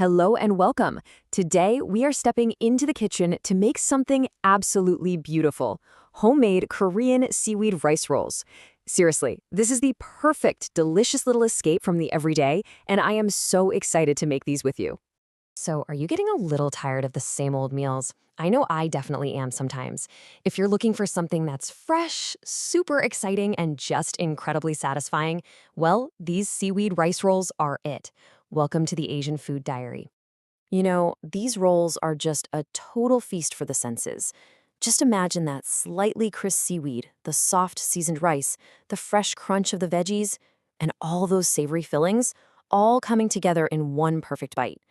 Hello and welcome. Today, we are stepping into the kitchen to make something absolutely beautiful: homemade Korean seaweed rice rolls. Seriously, this is the perfect, delicious little escape from the everyday, and I am so excited to make these with you. So, are you getting a little tired of the same old meals? I know I definitely am sometimes. If you're looking for something that's fresh, super exciting, and just incredibly satisfying, well, these seaweed rice rolls are it. Welcome to the Asian Food Diary. These rolls are just a total feast for the senses. Just imagine that slightly crisp seaweed, the soft seasoned rice, the fresh crunch of the veggies, and all those savory fillings, all coming together in one perfect bite.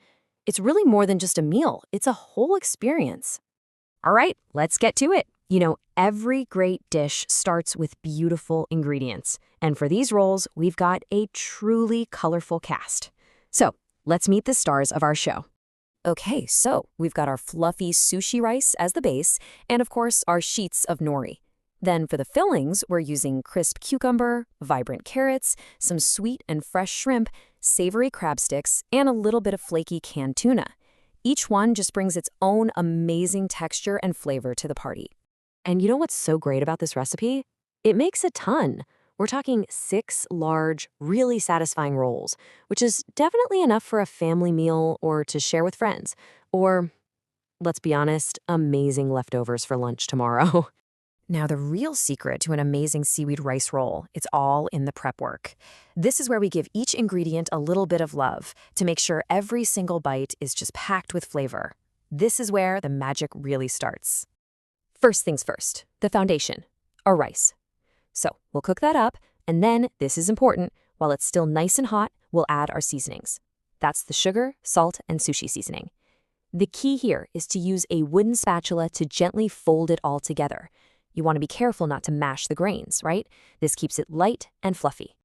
It's really more than just a meal, it's a whole experience. All right, let's get to it. Every great dish starts with beautiful ingredients. And for these rolls, we've got a truly colorful cast. So, let's meet the stars of our show. Okay, so we've got our fluffy sushi rice as the base, and of course, our sheets of nori. Then for the fillings, we're using crisp cucumber, vibrant carrots, some sweet and fresh shrimp, savory crab sticks, and a little bit of flaky canned tuna. Each one just brings its own amazing texture and flavor to the party. And you know what's so great about this recipe? It makes a ton. We're talking 6 large, really satisfying rolls, which is definitely enough for a family meal or to share with friends. Or, let's be honest, amazing leftovers for lunch tomorrow. Now, the real secret to an amazing seaweed rice roll, it's all in the prep work. This is where we give each ingredient a little bit of love to make sure every single bite is just packed with flavor. This is where the magic really starts. First things first, the foundation, our rice. So we'll cook that up, and then, this is important, while it's still nice and hot, we'll add our seasonings. That's the sugar, salt, and sushi seasoning. The key here is to use a wooden spatula to gently fold it all together. You want to be careful not to mash the grains, right? This keeps it light and fluffy.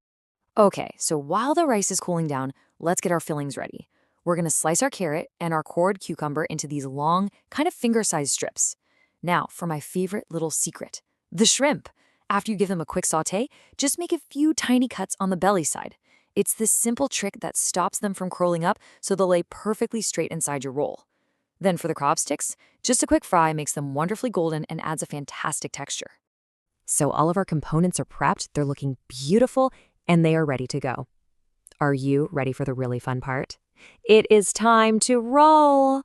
Okay, so while the rice is cooling down, let's get our fillings ready. We're going to slice our carrot and our cored cucumber into these long, kind of finger-sized strips. Now, for my favorite little secret, the shrimp. After you give them a quick saute, just make a few tiny cuts on the belly side. It's this simple trick that stops them from curling up so they'll lay perfectly straight inside your roll. Then for the crab sticks, just a quick fry makes them wonderfully golden and adds a fantastic texture. So all of our components are prepped, they're looking beautiful, and they are ready to go. Are you ready for the really fun part? It is time to roll!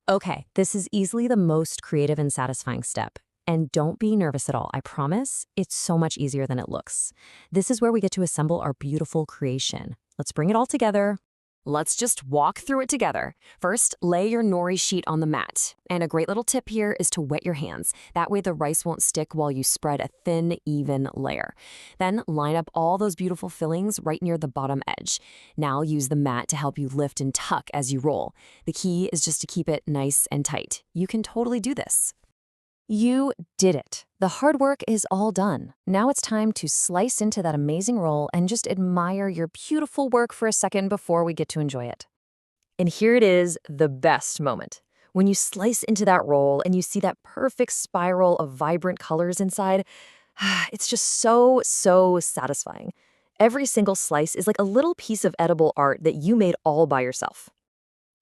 Okay, this is easily the most creative and satisfying step. And don't be nervous at all, I promise. It's so much easier than it looks. This is where we get to assemble our beautiful creation. Let's bring it all together. Let's just walk through it together. First, lay your nori sheet on the mat. And a great little tip here is to wet your hands. That way the rice won't stick while you spread a thin, even layer. Then line up all those beautiful fillings right near the bottom edge. Now use the mat to help you lift and tuck as you roll. The key is just to keep it nice and tight. You can totally do this. You did it. The hard work is all done. Now it's time to slice into that amazing roll and just admire your beautiful work for a second before we get to enjoy it. And here it is, the best moment. When you slice into that roll and you see that perfect spiral of vibrant colors inside, it's just so satisfying. Every single slice is like a little piece of edible art that you made all by yourself.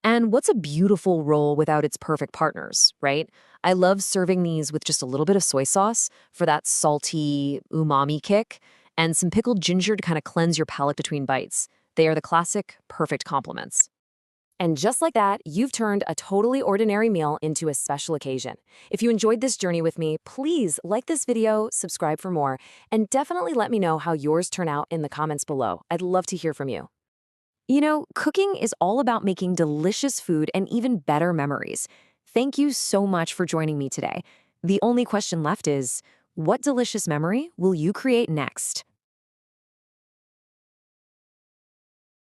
And what's a beautiful roll without its perfect partners, right? I love serving these with just a little bit of soy sauce for that salty umami kick, and some pickled ginger to kind of cleanse your palate between bites. They are the classic, perfect complements. And just like that, you've turned a totally ordinary meal into a special occasion. If you enjoyed this journey with me, please like this video, subscribe for more, and definitely let me know how yours turn out in the comments below. I'd love to hear from you. Cooking is all about making delicious food and even better memories. Thank you so much for joining me today. The only question left is, what delicious memory will you create next?